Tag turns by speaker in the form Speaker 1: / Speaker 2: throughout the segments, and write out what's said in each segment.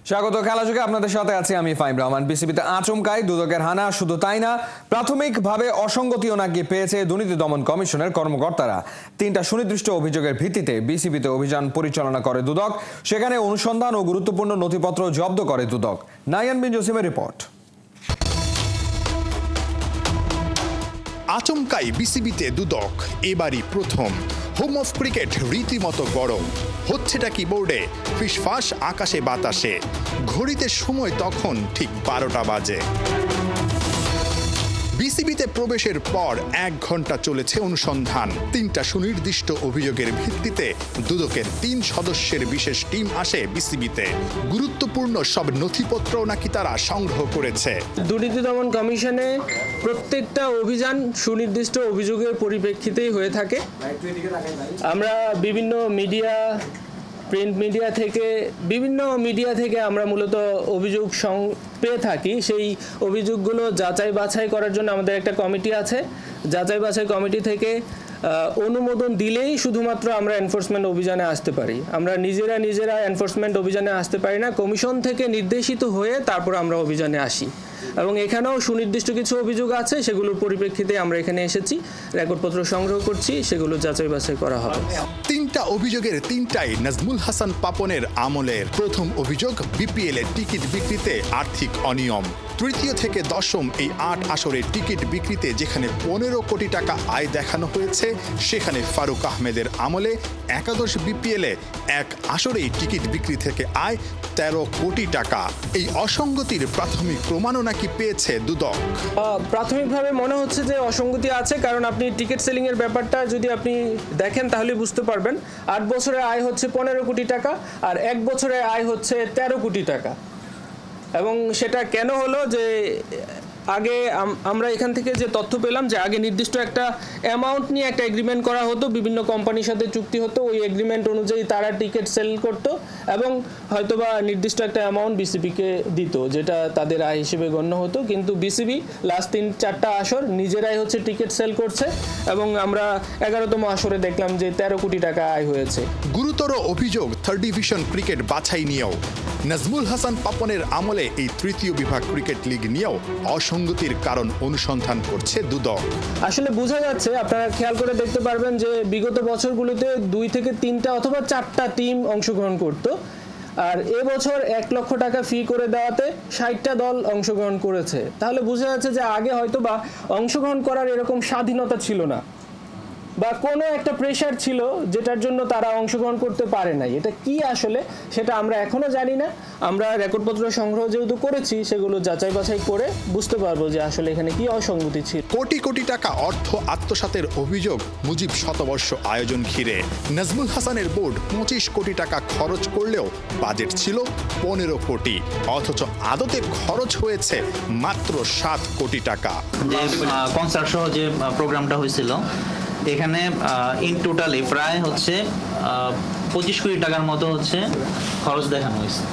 Speaker 1: স্বাগত খেলাযোগে আপনাদের সাথে আছি আমি ফাইম রহমান। বিসিবিতে আচমকাই দুদকের হানা, শুধু তাই না, প্রাথমিকভাবে অসঙ্গতিও নাকি পেয়েছে দুর্নীতি দমন কমিশনের কর্মকর্তারা। 3টা সুনির্দিষ্ট অভিযোগের ভিত্তিতে বিসিবিতে অভিযান পরিচালনা করে দুদক, সেখানে অনুসন্ধান ও গুরুত্বপূর্ণ নথিপত্র জব্দ করে দুদক। নাইয়ান বিন জসিমের রিপোর্ট।
Speaker 2: আচমকাই বিসিবিতে দুদক, এবারই প্রথম। হোম অফ ক্রিকেট রীতিমতো গরম। হচ্ছেটা কি বোর্ডে? ফিসফাস আকাশে বাতাসে। ঘড়িতে সময় তখন ঠিক 12টা বাজে। বিসিবিতে প্রবেশের পর 1 ঘন্টা চলেছে অনুসন্ধান। 3টা সুনির্দিষ্ট অভিযোগের ভিত্তিতে দুদকের 3 সদস্যের বিশেষ টিম আসে বিসিবিতে। গুরুত্বপূর্ণ সব নথিপত্র নাকি তারা সংগ্রহ করেছে।
Speaker 3: দুর্নীতি দমন কমিশনে প্রত্যেকটা অভিযান সুনির্দিষ্ট অভিযোগের পরিপ্রেক্ষিতেই হয়ে থাকে। আমরা বিভিন্ন মিডিয়া, প্রিন্ট মিডিয়া থেকে, বিভিন্ন মিডিয়া থেকে আমরা মূলত অভিযোগ পেয়ে থাকি। সেই অভিযোগগুলো যাচাই বাছাই করার জন্য আমাদের একটা কমিটি আছে। যাচাই বাছাই কমিটি থেকে অনুমোদন দিলেই শুধুমাত্র আমরা এনফোর্সমেন্ট অভিযানে আসতে পারি। আমরা নিজেরা এনফোর্সমেন্ট অভিযানে আসতে পারি না। কমিশন থেকে নির্দেশিত হয়ে তারপর আমরা অভিযানে আসি, এবং এখানেও সুনির্দিষ্ট কিছু অভিযোগ আছে, সেগুলোর পরিপ্রেক্ষিতে আমরা এখানে এসেছি, রেকর্ডপত্র সংগ্রহ করছি, সেগুলো যাচাই বাছাই করা হবে।
Speaker 2: 3টা অভিযোগের 3টাই নাজমুল হাসান পাপনের আমলের। প্রথম অভিযোগ, বিপিএল এর টিকিট বিক্রিতে আর্থিক অনিয়ম। তৃতীয় থেকে 10ম এই 8 আসরের টিকিট বিক্রিতে যেখানে 15 কোটি টাকা আয় দেখানো হয়েছে, সেখানে ফারুক আহমেদের আমলে একাদশ বিপিএলে 1 আসরেই টিকিট বিক্রি থেকে আয় 13 কোটি টাকা। এই অসঙ্গতির প্রাথমিক প্রমাণও নাকি পেয়েছে দুদক।
Speaker 3: প্রাথমিকভাবে মনে হচ্ছে যে অসঙ্গতি আছে, কারণ আপনি টিকিট সেলিং এর ব্যাপারটা যদি আপনি দেখেন তাহলে বুঝতে পারবেন। 8 বছরের আয় হচ্ছে 15 কোটি টাকা, আর 1 বছরের আয় হচ্ছে 13 কোটি টাকা। এবং সেটা কেন হলো যে আগে আমরা এখান থেকে যে তথ্য পেলাম যে আগে নির্দিষ্ট একটা অ্যামাউন্ট নিয়ে একটা এগ্রিমেন্ট করা হতো, বিভিন্ন কোম্পানির সাথে চুক্তি হতো, ওই এগ্রিমেন্ট অনুযায়ী তারা টিকিট সেল করত এবং হয়তোবা নির্দিষ্ট একটা অ্যামাউন্ট বিসিবিকে দিত, যেটা তাদের আয় হিসেবে গণ্য হতো। কিন্তু বিসিবি লাস্ট 3-4টা আসর নিজেরাই হচ্ছে টিকিট সেল করছে, এবং আমরা 11তম আসরে দেখলাম যে 13 কোটি টাকা আয় হয়েছে।
Speaker 2: গুরুতর অভিযোগ 3rd ডিভিশন ক্রিকেট বাছাই নিয়েও। নাজমুল হাসান পাপনের আমলে এই 3য় বিভাগ ক্রিকেট লিগ নিয়েও অসঙ্গতির কারণ অনুসন্ধান করছে দুদক।
Speaker 3: আসলে বোঝা যাচ্ছে, আপনারা খেয়াল করে দেখতে পারবেন যে বিগত বছরগুলোতে 2 থেকে 3টা অথবা 4টা টিম অংশগ্রহণ করত, আর এবছর 1 লক্ষ টাকা ফি করে দেওয়াতে 60টা দল অংশগ্রহণ করেছে। তাহলে বোঝা যাচ্ছে যে আগে হয়তো বা অংশগ্রহণ করার এরকম স্বাধীনতা ছিল না, বা কোনো একটা প্রেশার ছিল যেটার জন্য তারা অংশগ্রহণ করতে পারে নাই। এটা কি আসলে সেটা আমরা এখনো জানি না। আমরা রেকর্ডপত্র সংগ্রহ যেহেতু করেছি, সেগুলো যাচাই বাছাই করে বুঝতে পারবো যে আসলে এখানে কি অসঙ্গতি ছিল।
Speaker 2: কোটি কোটি টাকা অর্থ আত্মসাতের অভিযোগ মুজিব শতবর্ষ আয়োজন ঘিরে। নাজমুল হাসানের বোর্ড 25 কোটি টাকা খরচ করলেও বাজেট ছিল 15 কোটি, অথচ আদতে খরচ হয়েছে মাত্র 7 কোটি টাকা।
Speaker 4: যে কনসার্ট সহ যে প্রোগ্রামটা হয়েছিল, এখানে ইন টোটালি প্রায় হচ্ছে 25 কোটি টাকার মতো হচ্ছে খরচ দেখানো হয়েছে।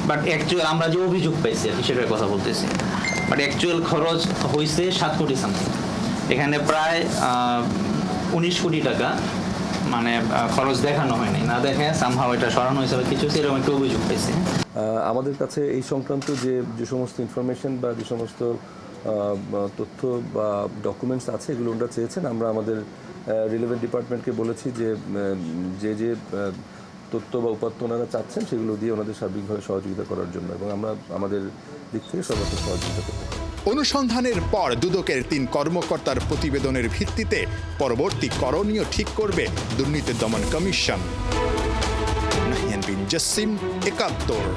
Speaker 4: বাট অ্যাকচুয়াল আমরা যে অভিযোগ পাইছি সেটার কথা বলতেছি, বাট অ্যাকচুয়াল খরচ হয়েছে 7 কোটি সামথিং। এখানে প্রায় 19 কোটি টাকা মানে খরচ দেখানো হয়নি, না দেখে সামহাও এটা সরানো হয়েছে বা কিছু, সেরকম একটা অভিযোগ পাইছি।
Speaker 5: আমাদের কাছে এই সংক্রান্ত যে সমস্ত ইনফরমেশন বা যে সমস্ত তথ্য বা ডকুমেন্টস আছে, এগুলো ওনারা চেয়েছেন। আমরা আমাদের রিলেভেন্ট ডিপার্টমেন্টকে বলেছি যে তথ্য বা উপাত্ত ওনারা চাচ্ছেন সেগুলো দিয়ে ওনাদের সার্বিকভাবে সহযোগিতা করার জন্য, এবং আমরা আমাদের দিক থেকে সর্বোচ্চ সহযোগিতা করতে পারি।
Speaker 2: অনুসন্ধানের পর দুদকের 3 কর্মকর্তার প্রতিবেদনের ভিত্তিতে পরবর্তী করণীয় ঠিক করবে দুর্নীতি দমন কমিশন। নাহিয়ান বিন জসিম, 71।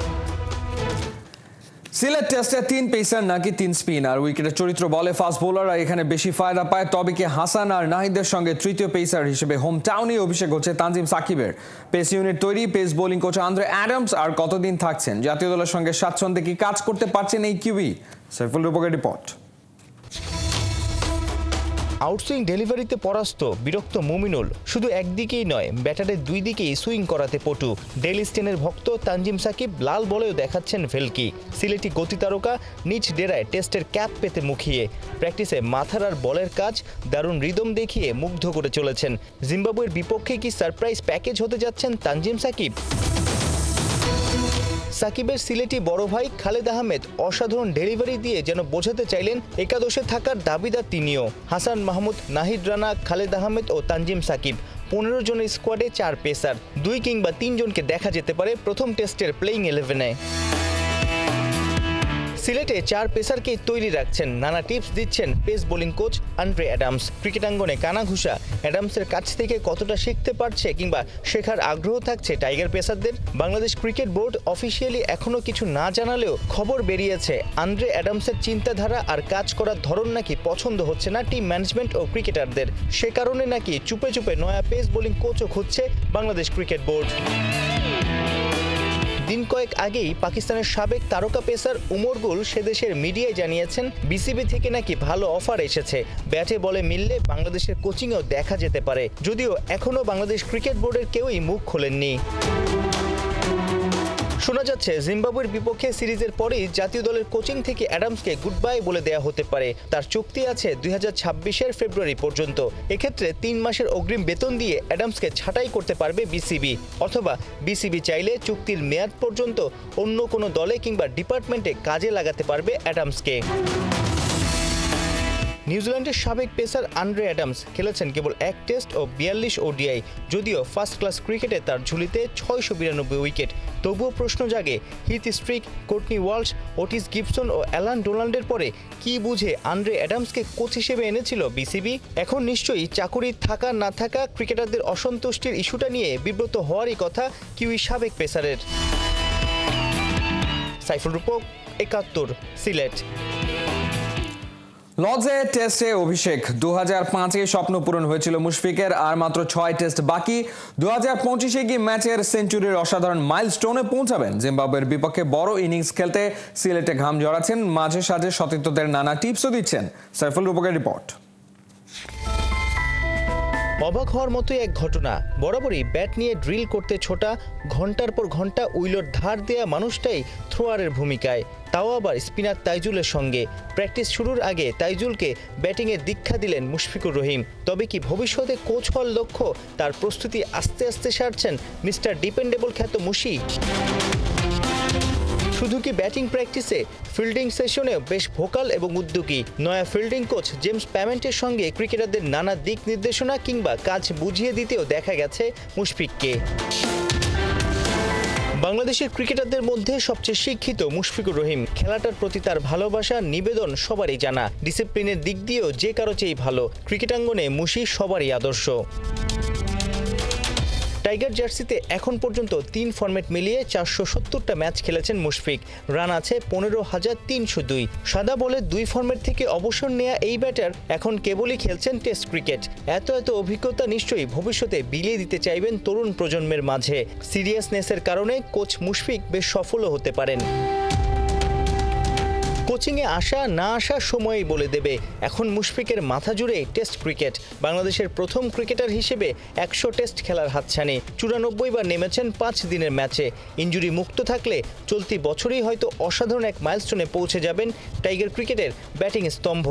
Speaker 1: সিলেট টেস্টে 3 পেসার নাকি 3 স্পিনার। উইকেটের চরিত্র বলে ফাস্ট বোলাররা এখানে বেশি ফায়দা পায়। তবে কি হাসান আর নাহিদের সঙ্গে 3য় পেসার হিসেবে হোম টাউনে অভিষেক হচ্ছে তানজিম সাকিবের। পেস ইউনিট তৈরি, pace bowling coach Andre Adams আর কতদিন থাকছেন? জাতীয় দলের সঙ্গে স্বাচ্ছন্দ্যে কি কাজ করতে পারছেন এই কিউবি? সাইফুল রূপকের রিপোর্ট।
Speaker 6: আউটসুইং ডেলিভারিতে পরাস্ত বিরক্ত মুমিনুল শুধু একদিকেই নয়, ব্যাটারের 2 দিকেই সুইং করাতে পটু। ডেল স্টেনের ভক্ত তানজিম সাকিব লাল বলেও দেখাচ্ছেন ভেলকি। সিলেটি গতি তারকা নিজ ডেরায় টেস্টের ক্যাপ পেতে মুখিয়ে প্র্যাকটিসে মাথার আর বলের কাজ দারুণ রিদম দেখিয়ে মুগ্ধ করে চলেছেন। জিম্বাবুয়ের বিপক্ষে কি সারপ্রাইজ প্যাকেজ হতে যাচ্ছেন তানজিম সাকিব? সাকিবের সিলেটি বড় ভাই খালেদ আহমেদ অসাধারণ ডেলিভারি দিয়ে যেন বোঝাতে চাইলেন একাদশে থাকার দাবিদার তিনিও। হাসান মাহমুদ, নাহিদ রানা, খালেদ আহমেদ ও তানজিম সাকিব 15 জনের স্কোয়াডে 4 পেসার, 2 কিংবা 3 জনকে দেখা যেতে পারে প্রথম টেস্টের প্লেইং 11-এ। সিলেটে 4 পেসারকেই তৈরি রাখছেন, নানা টিপস দিচ্ছেন pace bowling coach Andre Adams. ক্রিকেটাঙ্গনে কানাঘুষা অ্যাডামসের কাছ থেকে কতটা শিখতে পারছে কিংবা শেখার আগ্রহ থাকছে টাইগার পেসারদের? বাংলাদেশ ক্রিকেট বোর্ড অফিসিয়ালি এখনও কিছু না জানালেও খবর বেরিয়েছে আন্দ্রে অ্যাডামসের চিন্তাধারা আর কাজ করার ধরন নাকি পছন্দ হচ্ছে না টিম ম্যানেজমেন্ট ও ক্রিকেটারদের। সে কারণে নাকি চুপে চুপে নয়া পেস বোলিং কোচও খুঁজছে বাংলাদেশ ক্রিকেট বোর্ড। দিন কয়েক আগেই পাকিস্তানের সাবেক তারকা পেসার উমর গুল সে দেশের মিডিয়ায় জানিয়েছেন বিসিবি থেকে নাকি ভালো অফার এসেছে, ব্যাটে বলে মিললে বাংলাদেশের কোচিংয়েও দেখা যেতে পারে, যদিও এখনও বাংলাদেশ ক্রিকেট বোর্ডের কেউই মুখ খোলেননি। শোনা যাচ্ছে জিম্বাবুয়ের বিপক্ষে সিরিজের পরেই জাতীয় দলের কোচিং থেকে অ্যাডামসকে গুড বাই বলে দেওয়া হতে পারে। তার চুক্তি আছে 2026-এর ফেব্রুয়ারি পর্যন্ত। এক্ষেত্রে 3 মাসের অগ্রিম বেতন দিয়ে অ্যাডামসকে ছাঁটাই করতে পারবে বিসিবি, অথবা বিসিবি চাইলে চুক্তির মেয়াদ পর্যন্ত অন্য কোনো দলে কিংবা ডিপার্টমেন্টে কাজে লাগাতে পারবে অ্যাডামসকে। নিউজিল্যান্ডের সাবেক পেসার আন্দ্রে অ্যাডামস খেলেছেন কেবল 1 টেস্ট ও 42 ওডিআই, যদিও ফার্স্ট ক্লাস ক্রিকেটে তার ঝুলিতে 692 উইকেট। তবুও প্রশ্ন জাগে, Heath Streak, Courtney Walsh, Otis Gibson ও অ্যালান ডোনাল্ডের পরে কি বুঝে আন্দ্রে অ্যাডামসকে কোচ হিসেবে এনেছিল বিসিবি? এখন নিশ্চয়ই চাকুরি থাকা না থাকা ক্রিকেটারদের অসন্তুষ্টির ইস্যুটা নিয়ে বিব্রত হওয়ারই কথা কিউই সাবেক পেসারের। সাইফুল রূপক, 71, সিলেট।
Speaker 1: লর্ডসে টেস্টে অভিষেক 2005-এ স্বপ্ন পূরণ হয়েছিল মুশফিকের, আর মাত্র 6 টেস্ট বাকি। 2025-এ গিয়ে ম্যাচের সেঞ্চুরির অসাধারণ মাইলস্টোনে পৌঁছাবেন। জিম্বাবুয়ের বিপক্ষে বড় ইনিংস খেলতে সিলেটে ঘাম ঝরাচ্ছেন, মাঝে সাঝে সতীর্থদের নানা টিপসও দিচ্ছেন। সাইফুল রূপকের রিপোর্ট।
Speaker 6: অবাক হওয়ার মতোই এক ঘটনা। বরাবরই ব্যাট নিয়ে ড্রিল করতে ছোটা, ঘন্টার পর ঘন্টা উইলর ধার দেয়া মানুষটাই থ্রোয়ারের ভূমিকায়, তাও আবার স্পিনার তাইজুলের সঙ্গে। প্র্যাকটিস শুরুর আগে তাইজুলকে ব্যাটিংয়ের দীক্ষা দিলেন মুশফিকুর রহিম। তবে কি ভবিষ্যতে কোচ হওয়ার লক্ষ্য? তার প্রস্তুতি আস্তে আস্তে সারছেন মিস্টার ডিপেন্ডেবল খ্যাত মুশি। শুধু কি ব্যাটিং প্র্যাকটিসে, ফিল্ডিং সেশনেও বেশ ভোকাল এবং উদ্যোগী। নয়া ফিল্ডিং কোচ জেমস প্যামেন্টের সঙ্গে ক্রিকেটারদের নানা দিক নির্দেশনা কিংবা কাজ বুঝিয়ে দিতেও দেখা গেছে মুশফিককে। বাংলাদেশের ক্রিকেটারদের মধ্যে সবচেয়ে শিক্ষিত মুশফিকুর রহিম। খেলাটার প্রতি তার ভালোবাসা, নিবেদন সবারই জানা। ডিসিপ্লিনের দিক দিয়েও যে কারো চেয়েই ভালো। ক্রিকেটাঙ্গনে মুশি সবারই আদর্শ। টাইগার জার্সিতে এখন পর্যন্ত 3 ফরম্যাট মিলিয়ে 470টা ম্যাচ খেলেছেন মুশফিক। রান আছে 15,302। সাদা বলে 2 ফরম্যাট থেকে অবসর নেয়া এই ব্যাটার এখন কেবলই খেলছেন টেস্ট ক্রিকেট। এত অভিজ্ঞতা নিশ্চয়ই ভবিষ্যতে বিলিয়ে দিতে চাইবেন তরুণ প্রজন্মের মাঝে। সিরিয়াসনেসের কারণে কোচ মুশফিক বেশ সফলও হতে পারেন। কোচিংয়ে আসা না আসা সময়ই বলে দেবে। এখন মুশফিকের মাথা জুড়ে টেস্ট ক্রিকেট। বাংলাদেশের প্রথম ক্রিকেটার হিসেবে 100 টেস্ট খেলার হাতছানি। 94 বার নেমেছেন 5 দিনের ম্যাচে। ইনজুরি মুক্ত থাকলে চলতি বছরেই হয়তো অসাধারণ এক মাইলস্টোনে পৌঁছে যাবেন টাইগার ক্রিকেটের ব্যাটিং স্তম্ভ।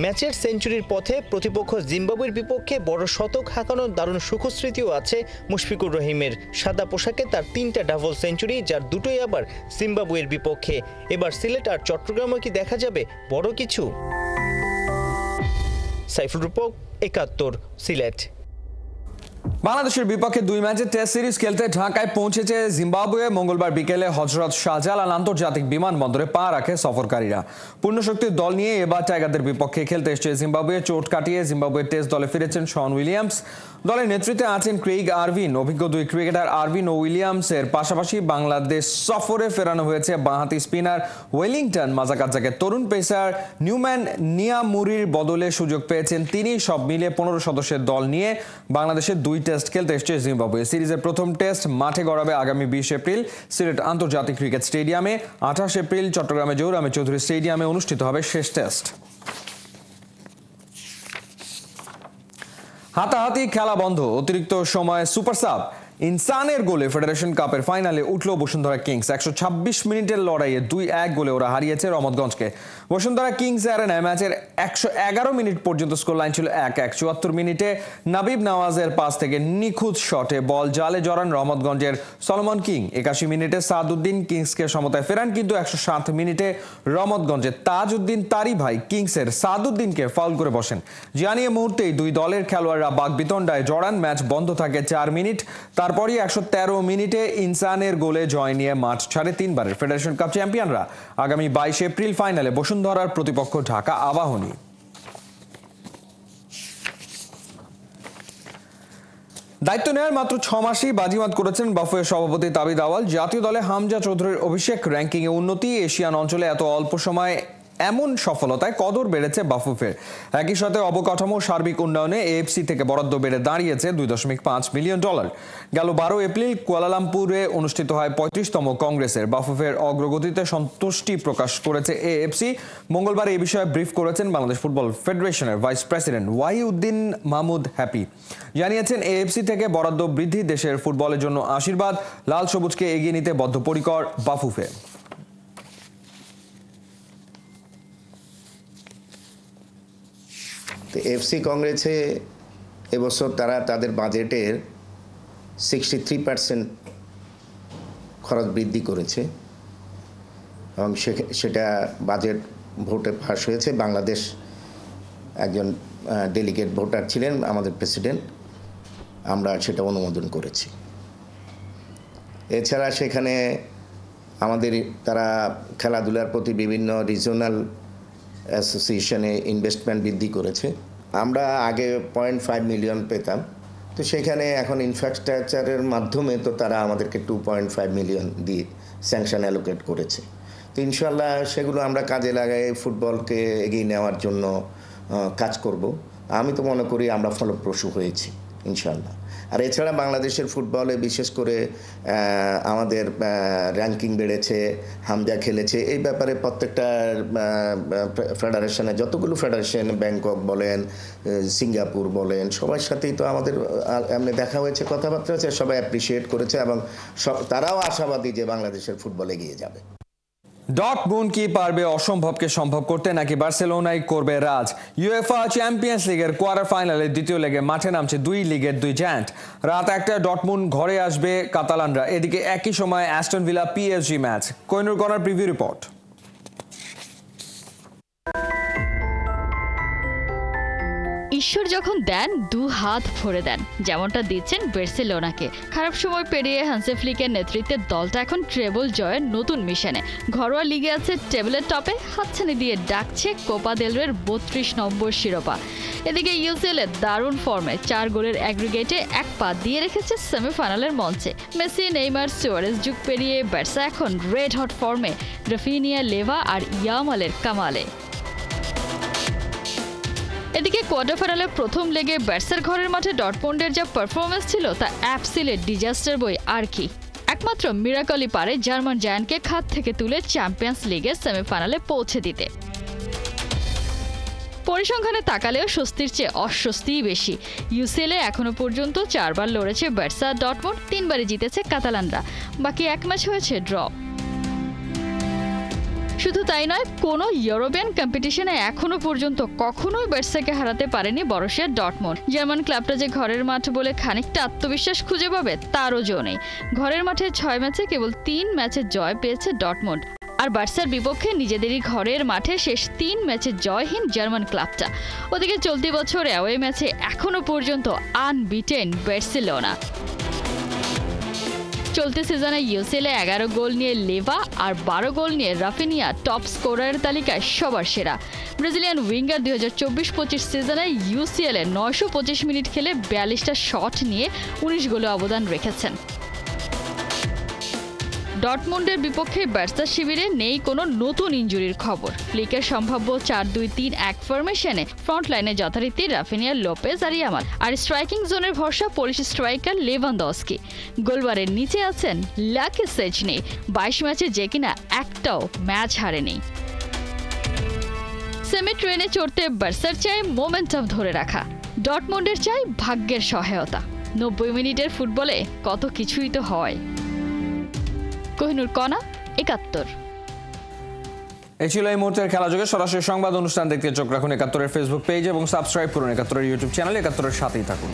Speaker 6: ম্যাচের সেঞ্চুরির পথে প্রতিপক্ষ জিম্বাবুয়ের বিপক্ষে বড় শতক হাঁকানোর দারুণ সুখস্মৃতিও আছে মুশফিকুর রহিমের। সাদা পোশাকে তার 3টা ডাবল সেঞ্চুরি, যার 2টোই আবার জিম্বাবুয়ের বিপক্ষে। এবার সিলেট আর চট্টগ্রামে কি দেখা যাবে বড় কিছু? সাইফুল রূপক, 71, সিলেট।
Speaker 1: বাংলাদেশের বিপক্ষে 2 ম্যাচের টেস্ট সিরিজ খেলতে ঢাকায় পৌঁছেছে জিম্বাবুয়ে। মঙ্গলবার বিকেলে হযরত শাহজালাল আন্তর্জাতিক বিমানবন্দরে পা রাখে সফরকারীরা। পূর্ণশক্তির দল নিয়ে এবার টাইগারদের বিপক্ষে খেলতে এসেছে জিম্বাবুয়ে। চোট কাটিয়ে জিম্বাবুয়ের টেস্ট দলে ফিরেছেন শন উইলিয়ামস। দলের নেতৃত্বে আছেন ক্রেইগ আরভিন। অভিজ্ঞ 2 ক্রিকেটার আরভিন ও উইলিয়ামসের পাশাপাশি বাংলাদেশ সফরে ফেরানো হয়েছে বাঁহাতি স্পিনার ওয়েলিংটন মাজাকাজ্জাকে। তরুণ পেসার নিউম্যান নিয়ামুরির বদলে সুযোগ পেয়েছেন তিনি। সব মিলিয়ে 15 সদস্যের দল নিয়ে বাংলাদেশের 2 টেস্ট খেলতে এসেছে জিম্বাবুয়ে। সিরিজের প্রথম টেস্ট মাঠে গড়াবে আগামী 20 এপ্রিল সিলেট আন্তর্জাতিক ক্রিকেট স্টেডিয়ামে। 28 এপ্রিল চট্টগ্রামে জহুর আহমেদ চৌধুরী স্টেডিয়ামে অনুষ্ঠিত হবে শেষ টেস্ট। হাতাহাতি খেলা বন্ধ, অতিরিক্ত সময়ে সুপার সাব। ইনসানের গোলে ফেডারেশন কাপের ফাইনালে উঠল বসুন্ধরা কিংস। 126 মিনিটের লড়াইয়ে 2-1 গোলে ওরা হারিয়েছে রমতগঞ্জকে। বসুন্ধরা কিংস অ্যারেনায় ম্যাচের 111 মিনিট পর্যন্ত স্কোর লাইন ছিল 1-1। 74 মিনিটে নাবিব নওয়াজের পাস থেকে নিখুঁত শটে বল জালে জড়ান রহমতগঞ্জের সলোমন কিং। 81 মিনিটে সাদউদ্দিন কিংসকে সমতায় ফেরান, কিন্তু 107 মিনিটে রহমতগঞ্জের তাজউদ্দিন তারি ভাই কিংসের সাদউদ্দিনকে ফাউল করে বসেন। জানিয়ে মুহূর্তেই দুই দলের খেলোয়াড়রা বাগবিতণ্ডায় জড়ান। ম্যাচ বন্ধ থাকে 4 মিনিট। তারপরই 113 মিনিটে ইনসানের গোলে জয় নিয়ে মাঠ ছাড়ে তিনবারের ফেডারেশন কাপ চ্যাম্পিয়নরা। আগামী 22 এপ্রিল ফাইনালে বসুন্ধরার প্রতিপক্ষ ঢাকা আবাহনী। দায়িত্ব নেওয়ার মাত্র 6 মাসেই বাজিমাত করেছেন বাফুফের সভাপতি তাবিদ আওয়াল। জাতীয় দলে হামজা চৌধুরীর অভিষেক, র্যাঙ্কিংয়ে উন্নতি, এশিয়ান অঞ্চলে এত অল্প সময়ে এমন সফলতায় কদর বেড়েছে বাফুফের। একই সাথে অবকাঠামো সার্বিক উন্নয়নে এএফসি থেকে বরাদ্দ বেড়ে দাঁড়িয়েছে $2.5 মিলিয়ন। গেল 12 এপ্রিল কুয়ালালামপুরে অনুষ্ঠিত হয় 35তম কংগ্রেসের। বাফুফের অগ্রগতিতে সন্তুষ্টি প্রকাশ করেছে এএফসি। মঙ্গলবার এই বিষয়ে ব্রিফ করেছেন বাংলাদেশ ফুটবল ফেডারেশনের vice president Wahiuddin Mahmud happy. জানিয়েছেন এএফসি থেকে বরাদ্দ বৃদ্ধি দেশের ফুটবলের জন্য আশীর্বাদ, লাল সবুজকে এগিয়ে নিতে বদ্ধপরিকর বাফুফে।
Speaker 7: এফসি কংগ্রেসে এবছর তারা তাদের বাজেটের 63% খরচ বৃদ্ধি করেছে এবং সেটা বাজেট ভোটে পাস হয়েছে। বাংলাদেশ একজন ডেলিগেট ভোটার ছিলেন, আমাদের প্রেসিডেন্ট, আমরা সেটা অনুমোদন করেছি। এছাড়া সেখানে আমাদের তারা খেলাধুলার প্রতি বিভিন্ন রিজনাল অ্যাসোসিয়েশনে ইনভেস্টমেন্ট বৃদ্ধি করেছে। আমরা আগে 0.5 মিলিয়ন পেতাম, তো সেখানে এখন ইনফ্রাস্ট্রাকচারের মাধ্যমে তো তারা আমাদেরকে 2.5 মিলিয়ন দিয়ে স্যাংশন অ্যালোকেট করেছে। তো ইনশাল্লাহ সেগুলো আমরা কাজে লাগাই ফুটবলকে এগিয়ে নেওয়ার জন্য কাজ করব। আমি তো মনে করি আমরা ফলপ্রসূ হয়েছি ইনশাল্লাহ। আর এছাড়া বাংলাদেশের ফুটবলে বিশেষ করে আমাদের র্যাঙ্কিং বেড়েছে, হামজা খেলেছে। এই ব্যাপারে প্রত্যেকটা ফেডারেশনে, যতগুলো ফেডারেশন, ব্যাংকক বলেন, সিঙ্গাপুর বলেন, সবার সাথেই তো আমাদের এমনি দেখা হয়েছে, কথাবার্তা হয়েছে, সবাই অ্যাপ্রিসিয়েট করেছে এবং তারাও আশাবাদী যে বাংলাদেশের ফুটবল এগিয়ে যাবে।
Speaker 1: ডর্টমুন্ড কি পারবে অসম্ভবকে সম্ভব করতে, নাকি বার্সেলোনাই করবে রাজ? ইউএফা চ্যাম্পিয়ন্স লিগের কোয়ার্টার ফাইনালের দ্বিতীয় লেগে মাঠে নামছে দুই লিগের দুই জায়ান্ট। রাত 1টায় ডর্টমুন্ড ঘরে আসবে কাতালানরা। এদিকে একই সময় Aston villa PSG match. Kohinoor corner preview report.
Speaker 8: ঈশ্বর যখন দেন, 2 হাত ভরে দেন, যেমনটা দিচ্ছেন বার্সেলোনাকে। খারাপ সময় পেরিয়ে হান্সি ফ্লিকের নেতৃত্বে দলটা এখন ট্রেবল জয়ের নতুন মিশনে। ঘরোয়া লিগে আছে টেবিলের টপে, হাতছানি দিয়ে ডাকছে কোপা দেল রের 32 নম্বর শিরোপা। এদিকে ইউসিএল এর দারুণ ফর্মে 4 গোলের অ্যাগ্রিগেটে 1 পা দিয়ে রেখেছে সেমিফাইনালের মঞ্চে। মেসি, নেইমার, সুয়ারেজ যুগ পেরিয়ে বার্সা এখন রেড হট ফর্মে রাফিনিয়া, লেভা আর ইয়ামালের কামালে। এদিকে কোয়ার্টার ফাইনালের প্রথম লেগে বার্সার ঘরের মাঠে ডর্টমুন্ডের যা পারফরমেন্স ছিল তা অ্যাবসলিউট ডিজাস্টার বই আর কি। একমাত্র মিরাকলই পারে জার্মান জায়ান্টকে খাত থেকে তুলে চ্যাম্পিয়ন্স লিগের সেমিফাইনালে পৌঁছে দিতে। পরিসংখ্যানে তাকালেও স্বস্তির চেয়ে অস্বস্তিই বেশি। ইউসিএলে এখনো পর্যন্ত 4 বার লড়েছে বার্সা, ডর্টমুন্ড 3 বারে জিতেছে কাতালানরা, বাকি 1 ম্যাচ হয়েছে ড্র। শুধু তাই নয়, কোনো ইউরোপিয়ান কম্পিটিশনে এখনো পর্যন্ত কখনোই বার্সাকে হারাতে পারেনি বরুসিয়া ডর্টমুন্ড। জার্মান ক্লাবটা যে ঘরের মাঠ বলে খানিকটা আত্মবিশ্বাস খুঁজে পাবে তারও জো নেই। ঘরের মাঠে 6 ম্যাচে কেবল 3 ম্যাচে জয় পেয়েছে ডর্টমুন্ড। আর বার্সার বিপক্ষে নিজেদেরই ঘরের মাঠে শেষ 3 ম্যাচে জয়হীন জার্মান ক্লাবটা। ওদিকে চলতি বছর অ্যাওয়ে ম্যাচে এখনো পর্যন্ত আনবিটেন বার্সেলোনা। চলতি সিজনে ইউসিএলে 11 গোল নিয়ে লেভা আর 12 গোল নিয়ে রাফিনিয়া টপ স্কোরারের তালিকায় সবার সেরা। ব্রাজিলিয়ান উইঙ্গার 2024-25 সিজনে ইউসিএলে 925 মিনিট খেলে 42টা শট নিয়ে 19 গোলে অবদান রেখেছেন। ডর্টমুন্ডের বিপক্ষে বার্সা শিবিরে নেই কোনো নতুন ইনজুরির খবর। ফ্লিকের সম্ভাব্য 4-2-3-1 ফরমেশনে ফ্রন্ট লাইনে যথারীতি রাফিনিয়া, লোপেজ আর ইয়ামাল, আর স্ট্রাইকিং জোনের ভরসা পোলিশ স্ট্রাইকার লেভানডস্কি। গোলবারের নিচে আছেন লাকি সেজনি, 22 ম্যাচে যে কিনা একটাও ম্যাচ হারেনি। সেমি ট্রেনে চড়তে বার্সার চাই মোমেন্টাম ধরে রাখা, ডর্টমুন্ডের চাই ভাগ্যের সহায়তা। 90 মিনিটের ফুটবলে কত কিছুই তো হয়। কোহিনুর কণা, ৭১।
Speaker 1: এই ছিল এই মুহূর্তের খেলা যোগে। সরাসরি সংবাদ অনুষ্ঠান দেখতে চোখ রাখুন ৭১-এর ফেসবুক পেজ এবং সাবস্ক্রাইব করুন ৭১-এর ইউটিউব চ্যানেল। ৭১-এর সাথেই থাকুন।